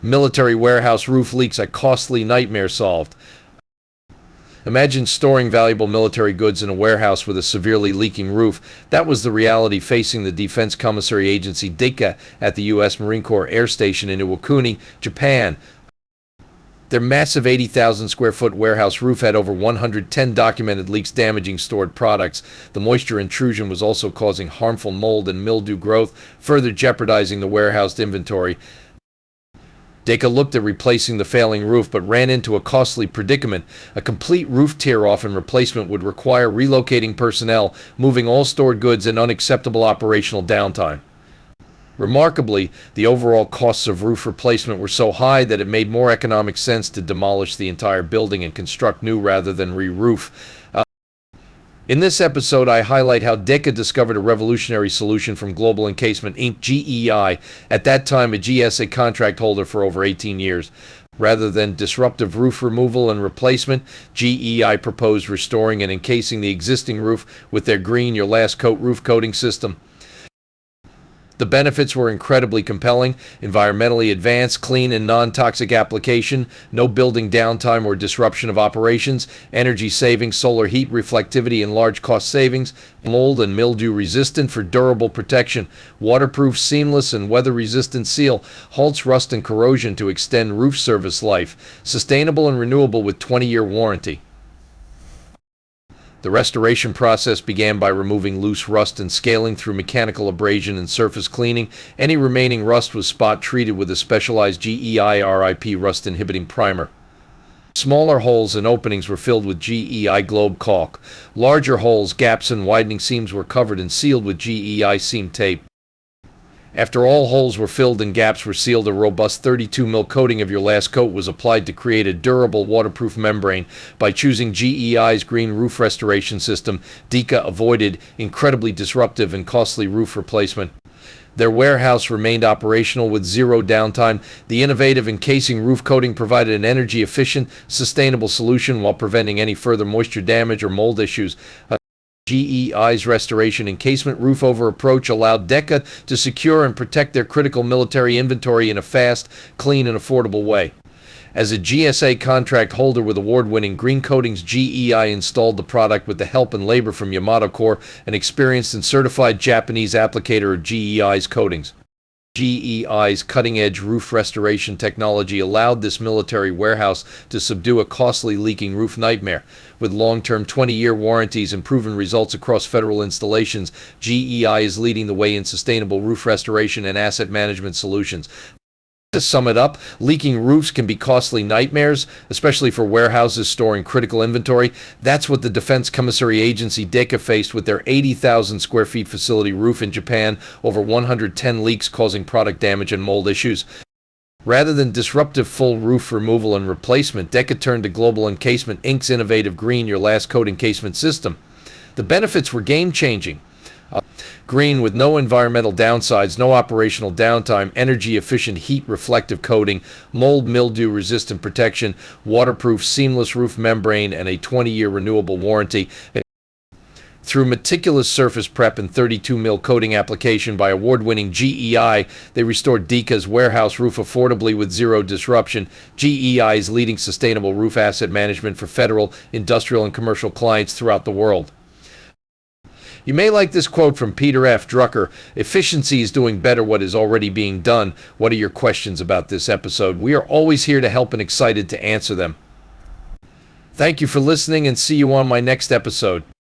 Military warehouse roof leaks, a costly nightmare solved. Imagine storing valuable military goods in a warehouse with a severely leaking roof. That was the reality facing the Defense Commissary Agency DICA at the U.S. Marine Corps Air Station in Iwakuni, Japan. Their massive 80,000 square foot warehouse roof had over 110 documented leaks damaging stored products. The moisture intrusion was also causing harmful mold and mildew growth, further jeopardizing the warehouse inventory. DECA looked at replacing the failing roof, but ran into a costly predicament. A complete roof tear-off and replacement would require relocating personnel, moving all stored goods, and unacceptable operational downtime. Remarkably, the overall costs of roof replacement were so high that it made more economic sense to demolish the entire building and construct new rather than re-roof. In this episode, I highlight how DECA discovered a revolutionary solution from Global Encasement Inc. GEI, at that time a GSA contract holder for over 18 years. Rather than disruptive roof removal and replacement, GEI proposed restoring and encasing the existing roof with their Green Your Last Coat roof coating system. The benefits were incredibly compelling: environmentally advanced, clean, and non-toxic application, no building downtime or disruption of operations, energy savings, solar heat reflectivity, and large cost savings, mold and mildew resistant for durable protection, waterproof, seamless, and weather-resistant seal, halts rust and corrosion to extend roof service life, sustainable and renewable with 20-year warranty. The restoration process began by removing loose rust and scaling through mechanical abrasion and surface cleaning. Any remaining rust was spot treated with a specialized GEI RIP rust-inhibiting primer. Smaller holes and openings were filled with GEI Globe caulk. Larger holes, gaps, and widening seams were covered and sealed with GEI seam tape. After all holes were filled and gaps were sealed, a robust 32 mil coating of Your Last Coat was applied to create a durable, waterproof membrane. By choosing GEI's Green Roof Restoration System, DECA avoided incredibly disruptive and costly roof replacement. Their warehouse remained operational with zero downtime. The innovative encasing roof coating provided an energy-efficient, sustainable solution while preventing any further moisture damage or mold issues. GEI's restoration encasement roof over approach allowed DECA to secure and protect their critical military inventory in a fast, clean, and affordable way. As a GSA contract holder with award-winning green coatings, GEI installed the product with the help and labor from Yamato Corps, an experienced and certified Japanese applicator of GEI's coatings. GEI's cutting-edge roof restoration technology allowed this military warehouse to subdue a costly leaking roof nightmare. With long-term 20-year warranties and proven results across federal installations, GEI is leading the way in sustainable roof restoration and asset management solutions. To sum it up, leaking roofs can be costly nightmares, especially for warehouses storing critical inventory. That's what the Defense Commissary Agency DECA faced with their 80,000 square feet facility roof in Japan, over 110 leaks causing product damage and mold issues. Rather than disruptive full roof removal and replacement, DECA turned to Global Encasement Inc.'s innovative Green Your Last Coat encasement system. The benefits were game-changing. Green with no environmental downsides, no operational downtime, energy-efficient heat-reflective coating, mold mildew resistant protection, waterproof seamless roof membrane, and a 20-year renewable warranty. Through meticulous surface prep and 32 mil coating application by award-winning GEI, they restored DECA's warehouse roof affordably with zero disruption. GEI is leading sustainable roof asset management for federal, industrial, and commercial clients throughout the world. You may like this quote from Peter F. Drucker: "Efficiency is doing better what is already being done." What are your questions about this episode? We are always here to help and excited to answer them. Thank you for listening, and see you on my next episode.